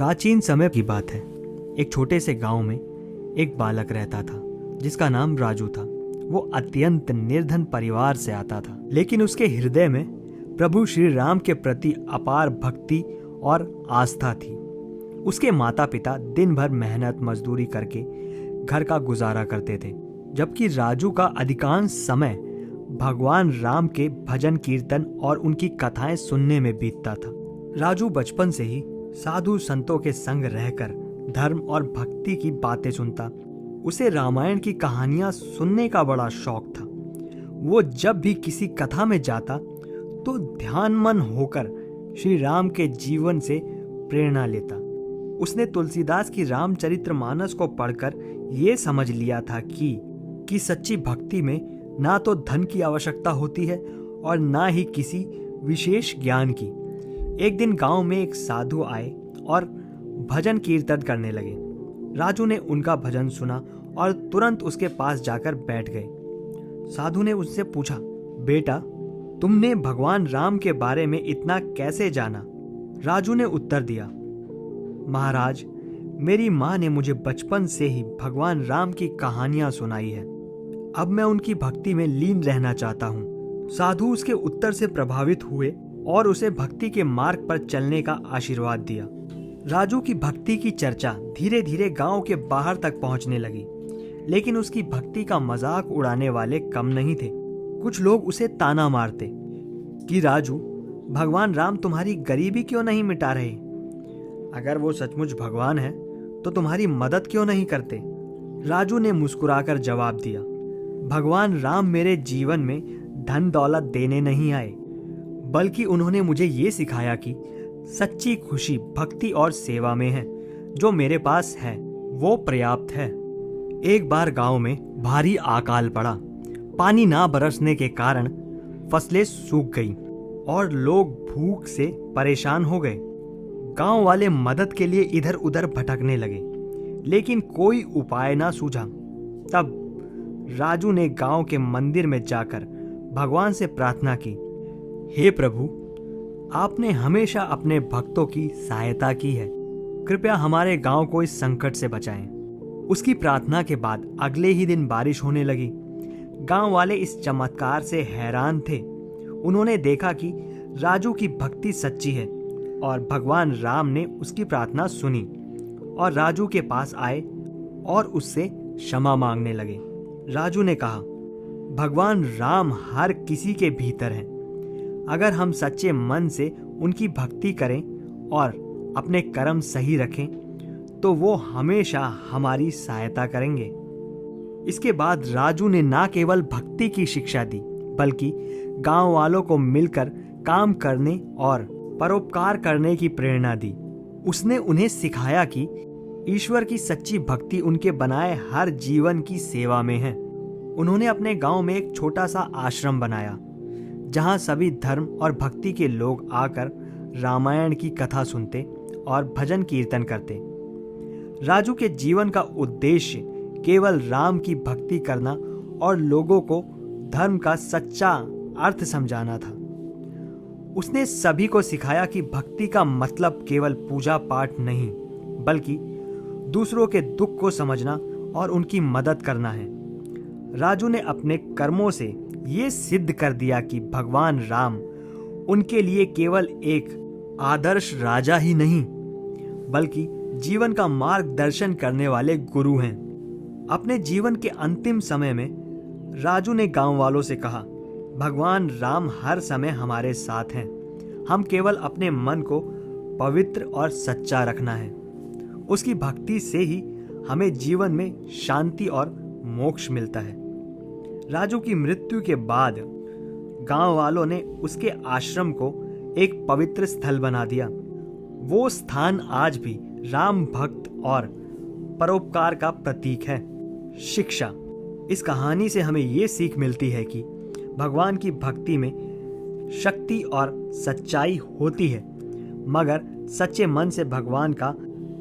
प्राचीन समय की बात है। एक छोटे से गांव में एक बालक रहता था जिसका नाम राजू था। वो अत्यंत निर्धन परिवार से आता था, लेकिन उसके हृदय में प्रभु श्री राम के प्रति अपार भक्ति और आस्था थी। उसके माता पिता दिन भर मेहनत मजदूरी करके घर का गुजारा करते थे, जबकि राजू का अधिकांश समय भगवान राम के भजन कीर्तन और उनकी कथाएं सुनने में बीतता था। राजू बचपन से ही साधु संतों के संग रहकर धर्म और भक्ति की बातें सुनता। उसे रामायण की कहानियां सुनने का बड़ा शौक था। वो जब भी किसी कथा में जाता तो ध्यानमन होकर श्री राम के जीवन से प्रेरणा लेता। उसने तुलसीदास की रामचरितमानस को पढ़कर ये समझ लिया था कि सच्ची भक्ति में ना तो धन की आवश्यकता होती है और ना ही किसी विशेष ज्ञान की। एक दिन गांव में एक साधु आए और भजन कीर्तन करने लगे। राजू ने उनका भजन सुना और तुरंत उसके पास जाकर बैठ गए। साधु ने उससे पूछा, बेटा, तुमने भगवान राम के बारे में इतना कैसे जाना? राजू ने उत्तर दिया, महाराज, मेरी माँ ने मुझे बचपन से ही भगवान राम की कहानियां सुनाई है। अब मैं उनकी भक्ति में लीन रहना चाहता हूँ। साधु उसके उत्तर से प्रभावित हुए और उसे भक्ति के मार्ग पर चलने का आशीर्वाद दिया। राजू की भक्ति की चर्चा धीरे धीरे गांव के बाहर तक पहुंचने लगी, लेकिन उसकी भक्ति का मजाक उड़ाने वाले कम नहीं थे। कुछ लोग उसे ताना मारते कि राजू, भगवान राम तुम्हारी गरीबी क्यों नहीं मिटा रहे? अगर वो सचमुच भगवान है तो तुम्हारी मदद क्यों नहीं करते? राजू ने मुस्कुराकर जवाब दिया, भगवान राम मेरे जीवन में धन दौलत देने नहीं आए, बल्कि उन्होंने मुझे ये सिखाया कि सच्ची खुशी भक्ति और सेवा में है। जो मेरे पास है वो पर्याप्त है। एक बार गांव में भारी अकाल पड़ा। पानी ना बरसने के कारण फसलें सूख गईं और लोग भूख से परेशान हो गए। गांव वाले मदद के लिए इधर उधर भटकने लगे, लेकिन कोई उपाय ना सूझा। तब राजू ने गांव के मंदिर में जाकर भगवान से प्रार्थना की, हे प्रभु, आपने हमेशा अपने भक्तों की सहायता की है, कृपया हमारे गांव को इस संकट से बचाएं। उसकी प्रार्थना के बाद अगले ही दिन बारिश होने लगी। गांव वाले इस चमत्कार से हैरान थे। उन्होंने देखा कि राजू की भक्ति सच्ची है और भगवान राम ने उसकी प्रार्थना सुनी और राजू के पास आए और उससे क्षमा मांगने लगे। राजू ने कहा, भगवान राम हर किसी के भीतर हैं। अगर हम सच्चे मन से उनकी भक्ति करें और अपने कर्म सही रखें तो वो हमेशा हमारी सहायता करेंगे। इसके बाद राजू ने ना केवल भक्ति की शिक्षा दी, बल्कि गांव वालों को मिलकर काम करने और परोपकार करने की प्रेरणा दी। उसने उन्हें सिखाया कि ईश्वर की सच्ची भक्ति उनके बनाए हर जीवन की सेवा में है। उन्होंने अपने गांव में एक छोटा सा आश्रम बनाया, जहां सभी धर्म और भक्ति के लोग आकर रामायण की कथा सुनते और भजन कीर्तन करते। राजू के जीवन का उद्देश्य केवल राम की भक्ति करना और लोगों को धर्म का सच्चा अर्थ समझाना था। उसने सभी को सिखाया कि भक्ति का मतलब केवल पूजा पाठ नहीं, बल्कि दूसरों के दुख को समझना और उनकी मदद करना है। राजू ने अपने कर्मों से ये सिद्ध कर दिया कि भगवान राम उनके लिए केवल एक आदर्श राजा ही नहीं, बल्कि जीवन का मार्गदर्शन करने वाले गुरु हैं। अपने जीवन के अंतिम समय में राजू ने गांव वालों से कहा, भगवान राम हर समय हमारे साथ हैं। हम केवल अपने मन को पवित्र और सच्चा रखना है। उसकी भक्ति से ही हमें जीवन में शांति और मोक्ष मिलता है। राजू की मृत्यु के बाद गांव वालों ने उसके आश्रम को एक पवित्र स्थल बना दिया। वो स्थान आज भी राम भक्त और परोपकार का प्रतीक है। शिक्षा, इस कहानी से हमें ये सीख मिलती है कि भगवान की भक्ति में शक्ति और सच्चाई होती है, मगर सच्चे मन से भगवान का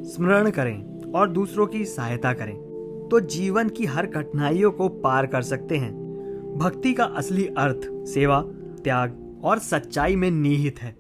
स्मरण करें और दूसरों की सहायता करें तो जीवन की हर कठिनाइयों को पार कर सकते हैं। भक्ति का असली अर्थ सेवा, त्याग और सच्चाई में निहित है।